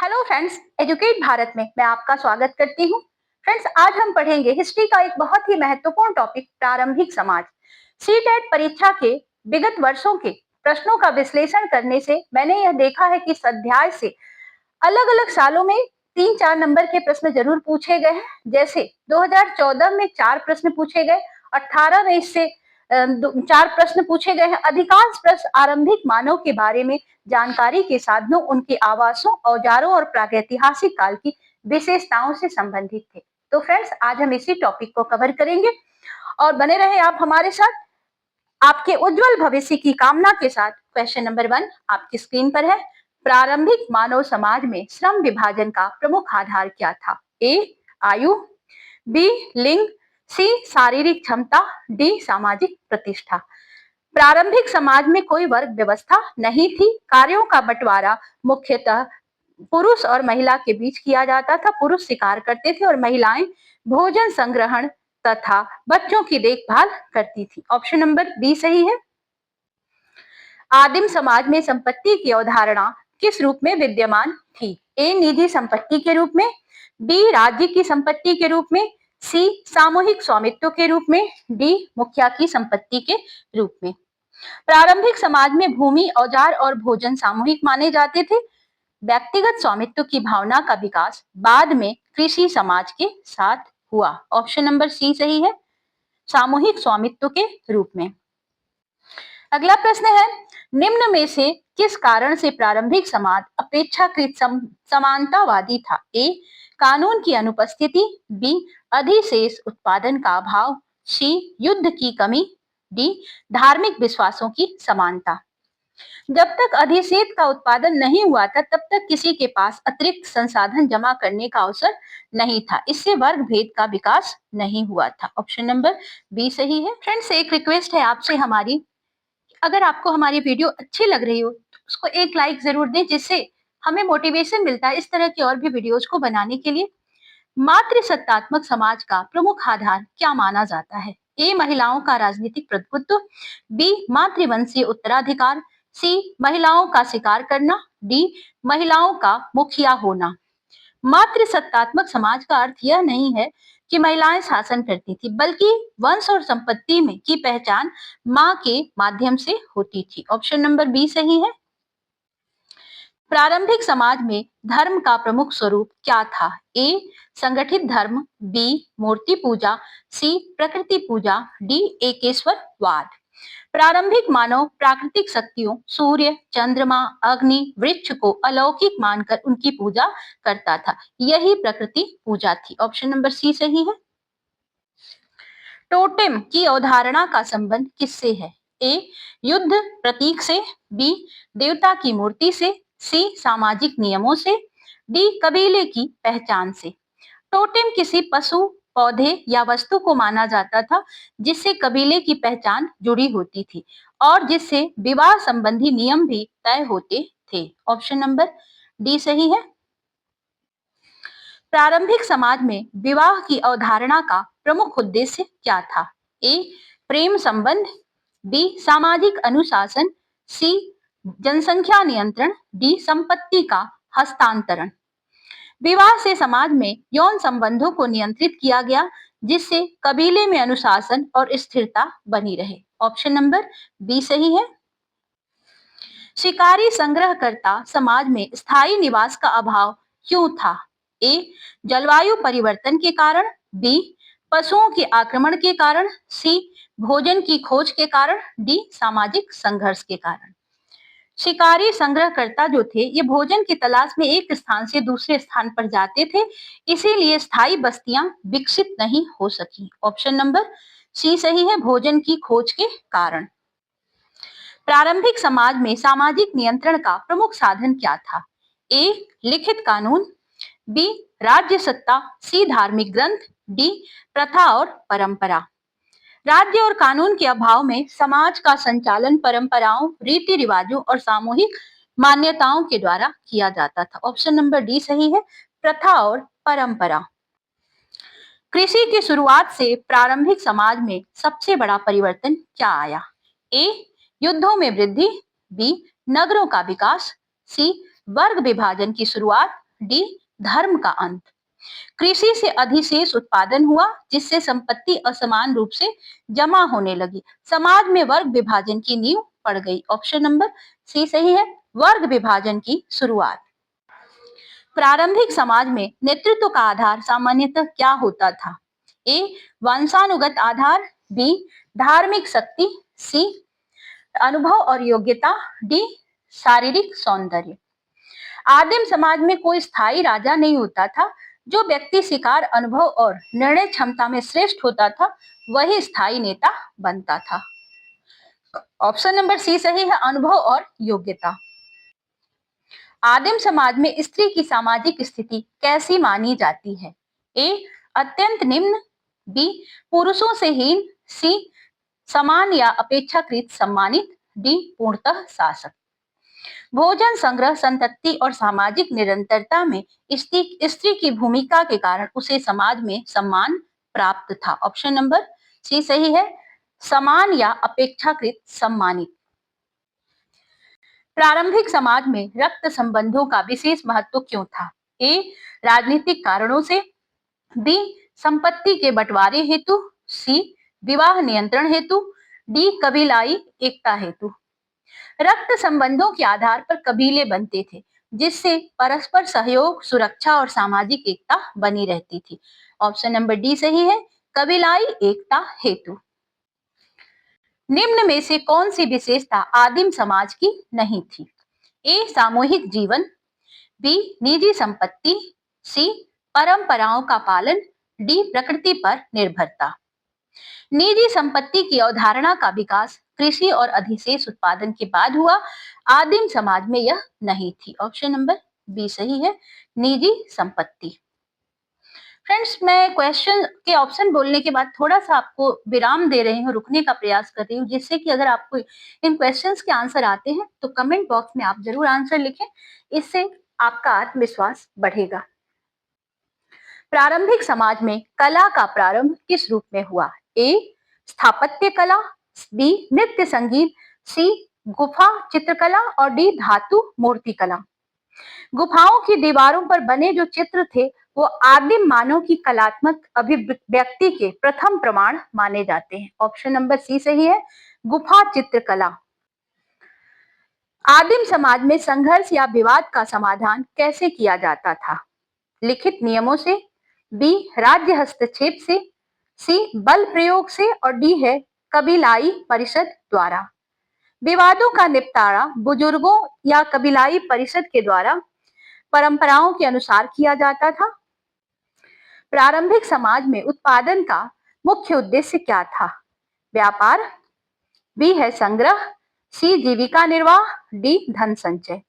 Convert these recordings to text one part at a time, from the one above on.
Hello friends, educate Bharat में मैं आपका स्वागत करती हूँ। फ्रेंड्स, आज हम पढ़ेंगे हिस्ट्री का एक बहुत ही महत्वपूर्ण टॉपिक, प्रारंभिक समाज। सीटेट परीक्षा के विगत वर्षों के प्रश्नों का विश्लेषण करने से मैंने यह देखा है कि इस अध्याय से अलग-अलग सालों में 3-4 नंबर के प्रश्न जरूर पूछे गए हैं। जैसे 2014 में 4 प्रश्न पूछे गए, 18 में इससे 4 प्रश्न पूछे गए हैं। अधिकांश प्रश्न आरंभिक मानव के बारे में जानकारी के साधनों, उनके आवासों, औजारों और प्रागैतिहासिक काल की विशेषताओं से संबंधित थे। तो फ्रेंड्स, आज हम इसी टॉपिक को कवर करेंगे और बने रहे आप हमारे साथ। आपके उज्जवल भविष्य की कामना के साथ क्वेश्चन नंबर 1 आपकी स्क्रीन पर है। प्रारंभिक मानव समाज में श्रम विभाजन का प्रमुख आधार क्या था? ए आयु, बी लिंग, सी शारीरिक क्षमता, डी सामाजिक प्रतिष्ठा। प्रारंभिक समाज में कोई वर्ग व्यवस्था नहीं थी। कार्यों का बंटवारा मुख्यतः पुरुष और महिला के बीच किया जाता था। पुरुष शिकार करते थे और महिलाएं भोजन संग्रहण तथा बच्चों की देखभाल करती थी। ऑप्शन नंबर बी सही है। आदिम समाज में संपत्ति की अवधारणा किस रूप में विद्यमान थी? ए निजी संपत्ति के रूप में, बी राज्य की संपत्ति के रूप में, सी सामूहिक स्वामित्व के रूप में, डी मुखिया की संपत्ति के रूप में। प्रारंभिक समाज में भूमि, औजार और भोजन सामूहिक माने जाते थे। व्यक्तिगत स्वामित्व की भावना का विकास बाद में कृषि समाज के साथ हुआ। ऑप्शन नंबर सी सही है, सामूहिक स्वामित्व के रूप में। अगला प्रश्न है, निम्न में से किस कारण से प्रारंभिक समाज अपेक्षाकृत समानतावादी था? ए कानून की अनुपस्थिति, बी अधिशेष उत्पादन का अभाव, सी युद्ध की कमी, डी धार्मिक विश्वासों की समानता। जब तक अधिशेष का उत्पादन नहीं हुआ था तब तक किसी के पास अतिरिक्त संसाधन जमा करने का अवसर नहीं था। इससे वर्ग भेद का विकास नहीं हुआ था। ऑप्शन नंबर बी सही है। फ्रेंड्स, एक रिक्वेस्ट है आपसे हमारी, अगर आपको हमारी वीडियो अच्छी लग रही हो तो उसको एक लाइक जरूर दें, जिससे हमें मोटिवेशन मिलता है इस तरह की और भी वीडियोस को बनाने के लिए। मातृसत्तात्मक समाज का प्रमुख आधार क्या माना जाता है? ए महिलाओं का राजनीतिक प्रभुत्व, बी मातृवंशीय उत्तराधिकार, सी महिलाओं का शिकार करना, डी महिलाओं का मुखिया होना। मातृसत्तात्मक समाज का अर्थ यह नहीं है कि महिलाएं शासन करती थी, बल्कि वंश और संपत्ति में की पहचान मां के माध्यम से होती थी। ऑप्शन नंबर बी सही है। प्रारंभिक समाज में धर्म का प्रमुख स्वरूप क्या था? ए संगठित धर्म, बी मूर्ति पूजा, सी प्रकृति पूजा, डी एकेश्वरवाद। प्रारंभिक मानव प्राकृतिक शक्तियों, सूर्य, चंद्रमा, अग्नि, वृक्ष को अलौकिक मानकर उनकी पूजा करता था। यही प्रकृति पूजा थी। ऑप्शन नंबर सी सही है। टोटेम की अवधारणा का संबंध किससे है? ए युद्ध प्रतीक से, बी देवता की मूर्ति से, सी सामाजिक नियमों से, डी कबीले की पहचान से। टोटेम किसी पशु, पौधे या वस्तु को माना जाता था जिससे कबीले की पहचान जुड़ी होती थी और जिससे विवाह संबंधी नियम भी तय होते थे। ऑप्शन नंबर डी सही है। प्रारंभिक समाज में विवाह की अवधारणा का प्रमुख उद्देश्य क्या था? ए प्रेम संबंध, बी सामाजिक अनुशासन, सी जनसंख्या नियंत्रण, डी संपत्ति का हस्तांतरण। विवाह से समाज में यौन संबंधों को नियंत्रित किया गया जिससे कबीले में अनुशासन और स्थिरता बनी रहे। ऑप्शन नंबर बी सही है। शिकारी संग्रहकर्ता समाज में स्थायी निवास का अभाव क्यों था? ए जलवायु परिवर्तन के कारण, बी पशुओं के आक्रमण के कारण, सी भोजन की खोज के कारण, डी सामाजिक संघर्ष के कारण। शिकारी संग्रहकर्ता जो थे ये भोजन की तलाश में एक स्थान से दूसरे स्थान पर जाते थे, इसीलिए स्थायी बस्तियां विकसित नहीं हो सकी। ऑप्शन नंबर सी सही है, भोजन की खोज के कारण। प्रारंभिक समाज में सामाजिक नियंत्रण का प्रमुख साधन क्या था? ए लिखित कानून, बी राज्य सत्ता, सी धार्मिक ग्रंथ, डी प्रथा और परंपरा। राज्य और कानून के अभाव में समाज का संचालन परंपराओं, रीति रिवाजों और सामूहिक मान्यताओं के द्वारा किया जाता था। ऑप्शन नंबर डी सही है, प्रथा और परंपरा। कृषि की शुरुआत से प्रारंभिक समाज में सबसे बड़ा परिवर्तन क्या आया? ए युद्धों में वृद्धि, बी नगरों का विकास, सी वर्ग विभाजन की शुरुआत, डी धर्म का अंत। कृषि से अधिशेष उत्पादन हुआ जिससे संपत्ति असमान रूप से जमा होने लगी। समाज में वर्ग विभाजन की नींव पड़ गई। ऑप्शन नंबर सी सही है, वर्ग विभाजन की शुरुआत। प्रारंभिक समाज में नेतृत्व का आधार सामान्यतः क्या होता था? ए वंशानुगत आधार, बी धार्मिक शक्ति, सी अनुभव और योग्यता, डी शारीरिक सौंदर्य। आदिम समाज में कोई स्थायी राजा नहीं होता था। जो व्यक्ति शिकार, अनुभव और निर्णय क्षमता में श्रेष्ठ होता था वही स्थायी नेता बनता था। ऑप्शन नंबर सी सही है, अनुभव और योग्यता। आदिम समाज में स्त्री की सामाजिक स्थिति कैसी मानी जाती है? ए अत्यंत निम्न, बी पुरुषों से हीन, सी समान या अपेक्षाकृत सम्मानित, डी पूर्णतः शासक। भोजन संग्रह, संतति और सामाजिक निरंतरता में स्त्री की भूमिका के कारण उसे समाज में सम्मान प्राप्त था। ऑप्शन नंबर सी सही है, समान या अपेक्षाकृत सम्मानित। प्रारंभिक समाज में रक्त संबंधों का विशेष महत्व क्यों था? ए राजनीतिक कारणों से, बी संपत्ति के बंटवारे हेतु, सी विवाह नियंत्रण हेतु, डी कबीलाई एकता हेतु। रक्त संबंधों के आधार पर कबीले बनते थे जिससे परस्पर सहयोग, सुरक्षा और सामाजिक एकता बनी रहती थी। ऑप्शन नंबर डी सही है, कबीलाई एकता हेतु। निम्न में से कौन सी विशेषता आदिम समाज की नहीं थी? ए सामूहिक जीवन, बी निजी संपत्ति, सी परंपराओं का पालन, डी प्रकृति पर निर्भरता। निजी संपत्ति की अवधारणा का विकास कृषि और अधिशेष उत्पादन के बाद हुआ। आदिम समाज में यह नहीं थी। ऑप्शन नंबर बी सही है, निजी संपत्ति। फ्रेंड्स, मैं क्वेश्चन के ऑप्शन बोलने के बाद थोड़ा सा आपको विराम दे रही हूँ, रुकने का प्रयास कर रही हूँ, जिससे कि अगर आपको इन क्वेश्चंस के आंसर आते हैं तो कमेंट बॉक्स में आप जरूर आंसर लिखें, इससे आपका आत्मविश्वास बढ़ेगा। प्रारंभिक समाज में कला का प्रारंभ किस रूप में हुआ? ए स्थापत्य कला, बी नृत्य संगीत, सी गुफा चित्रकला और डी धातु मूर्ति कला। गुफाओं की दीवारों पर बने जो चित्र थे वो आदिम मानव की कलात्मक अभिव्यक्ति के प्रथम प्रमाण माने जाते हैं। ऑप्शन नंबर सी सही है, गुफा चित्रकला। आदिम समाज में संघर्ष या विवाद का समाधान कैसे किया जाता था? लिखित नियमों से, बी राज्य हस्तक्षेप से, सी बल प्रयोग से और डी है कबीलाई परिषद द्वारा। विवादों का निपटारा बुजुर्गों या कबीलाई परिषद के द्वारा परंपराओं के अनुसार किया जाता था। प्रारंभिक समाज में उत्पादन का मुख्य उद्देश्य क्या था? व्यापार, बी है संग्रह, सी जीविका निर्वाह, डी धन संचय।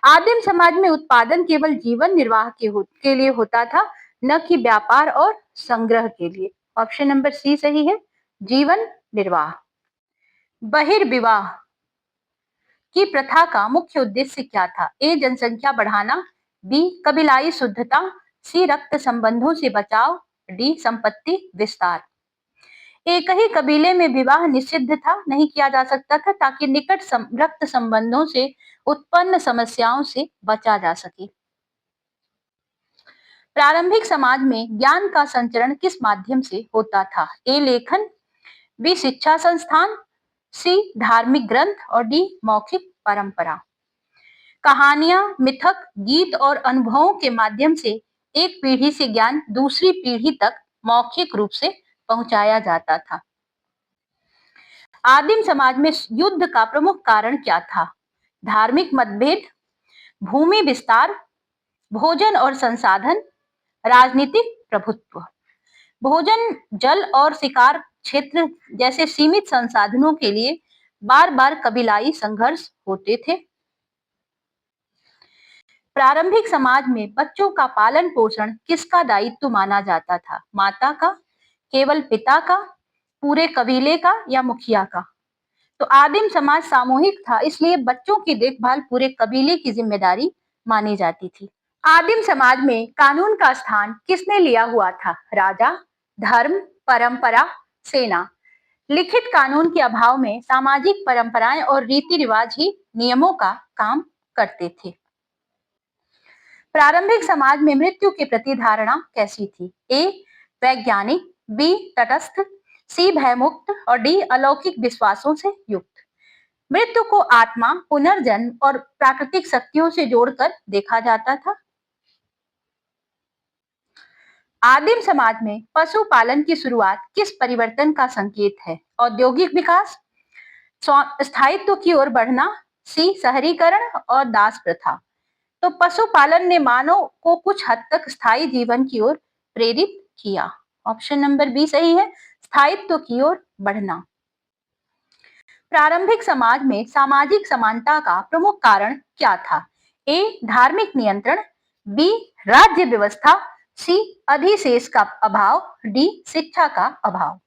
आदिम समाज में उत्पादन केवल जीवन निर्वाह के लिए होता था, न कि व्यापार और संग्रह के लिए। ऑप्शन नंबर सी सही है, जीवन निर्वाह। बहिर्विवाह की प्रथा का मुख्य उद्देश्य क्या था? ए जनसंख्या बढ़ाना, बी कबीलाई शुद्धता, सी रक्त संबंधों से बचाव, डी संपत्ति विस्तार। एक ही कबीले में विवाह निषिद्ध था, नहीं किया जा सकता था ताकि निकट रक्त संबंधों से उत्पन्न समस्याओं से बचा जा सके। प्रारंभिक समाज में ज्ञान का संचरण किस माध्यम से होता था? ए लेखन, बी शिक्षा संस्थान, सी धार्मिक ग्रंथ और डी मौखिक परंपरा। कहानियां, मिथक, गीत और अनुभवों के माध्यम से एक पीढ़ी से ज्ञान दूसरी पीढ़ी तक मौखिक रूप से पहुंचाया जाता था। आदिम समाज में युद्ध का प्रमुख कारण क्या था? धार्मिक मतभेद, भूमि विस्तार, भोजन और संसाधन, राजनीतिक प्रभुत्व। भोजन, जल और शिकार क्षेत्र जैसे सीमित संसाधनों के लिए बार बार कबीलाई संघर्ष होते थे। प्रारंभिक समाज में बच्चों का पालन पोषण किसका दायित्व माना जाता था? माता का, केवल पिता का, पूरे कबीले का या मुखिया का? तो आदिम समाज सामूहिक था, इसलिए बच्चों की देखभाल पूरे कबीले की जिम्मेदारी मानी जाती थी। आदिम समाज में कानून का स्थान किसने लिया हुआ था? राजा, धर्म, परंपरा, सेना। लिखित कानून के अभाव में सामाजिक परंपराएं और रीति रिवाज ही नियमों का काम करते थे। प्रारंभिक समाज में मृत्यु के प्रति धारणा कैसी थी? ए वैज्ञानिक, बी तटस्थ, सी भयमुक्त और डी अलौकिक विश्वासों से युक्त। मृत्यु को आत्मा, पुनर्जन्म और प्राकृतिक शक्तियों से जोड़कर देखा जाता था। आदिम समाज में पशुपालन की शुरुआत किस परिवर्तन का संकेत है? औद्योगिक विकास, स्थायित्व की ओर बढ़ना, सी शहरीकरण और दास प्रथा। तो पशुपालन ने मानव को कुछ हद तक स्थायी जीवन की ओर प्रेरित किया। ऑप्शन नंबर बी सही है, स्थायित्व की ओर बढ़ना। प्रारंभिक समाज में सामाजिक समानता का प्रमुख कारण क्या था? ए धार्मिक नियंत्रण, बी राज्य व्यवस्था, सी अधिशेष का अभाव, डी शिक्षा का अभाव।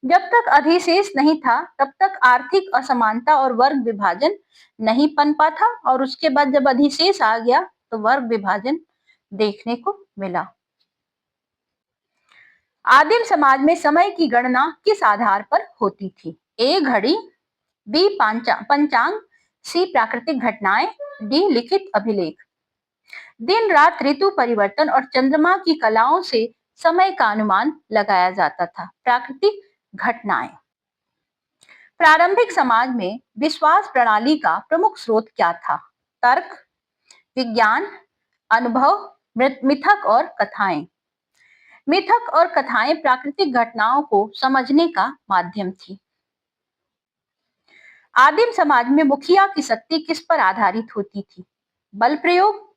जब तक अधिशेष नहीं था तब तक आर्थिक असमानता और वर्ग विभाजन नहीं पनपा था, और उसके बाद जब अधिशेष आ गया तो वर्ग विभाजन देखने को मिला। आदिम समाज में समय की गणना किस आधार पर होती थी? ए घड़ी, बी पंचांग, सी प्राकृतिक घटनाएं, डी लिखित अभिलेख। दिन रात ऋतु परिवर्तन और चंद्रमा की कलाओं से समय का अनुमान लगाया जाता था। प्राकृतिक घटनाएं। प्रारंभिक समाज में विश्वास प्रणाली का प्रमुख स्रोत क्या था? तर्क, विज्ञान, अनुभव, मिथक और कथाएं। मिथक और कथाएं प्राकृतिक घटनाओं को समझने का माध्यम थी। आदिम समाज में मुखिया की शक्ति किस पर आधारित होती थी? बल प्रयोग,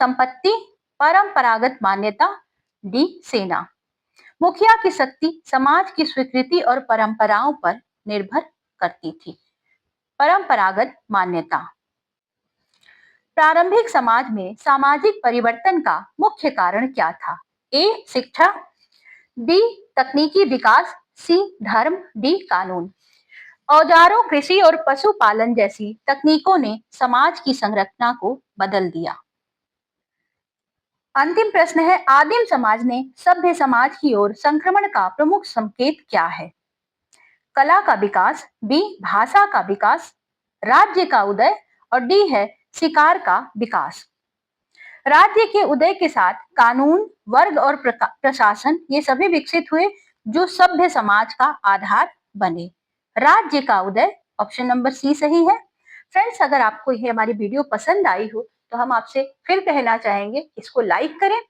संपत्ति, परंपरागत मान्यता, डी सेना। मुखिया की शक्ति समाज की स्वीकृति और परंपराओं पर निर्भर करती थी। परंपरागत मान्यता। प्रारंभिक समाज में सामाजिक परिवर्तन का मुख्य कारण क्या था? ए शिक्षा, बी तकनीकी विकास, सी धर्म, डी कानून। औजारों, कृषि और पशुपालन जैसी तकनीकों ने समाज की संरचना को बदल दिया। अंतिम प्रश्न है, आदिम समाज ने सभ्य समाज की ओर संक्रमण का प्रमुख संकेत क्या है? कला का विकास, बी भाषा का विकास, राज्य का उदय और डी है शिकार का विकास। राज्य के उदय के साथ कानून, वर्ग और प्रशासन ये सभी विकसित हुए जो सभ्य समाज का आधार बने। राज्य का उदय, ऑप्शन नंबर सी सही है। फ्रेंड्स, अगर आपको ये हमारी वीडियो पसंद आई हो तो हम आपसे फिर कहना चाहेंगे इसको लाइक करें।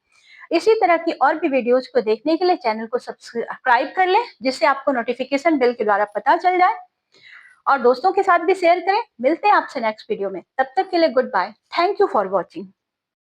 इसी तरह की और भी वीडियोज को देखने के लिए चैनल को सब्सक्राइब कर लें, जिससे आपको नोटिफिकेशन बेल के द्वारा पता चल जाए, और दोस्तों के साथ भी शेयर करें। मिलते हैं आपसे नेक्स्ट वीडियो में, तब तक के लिए good bye. Thank you for watching.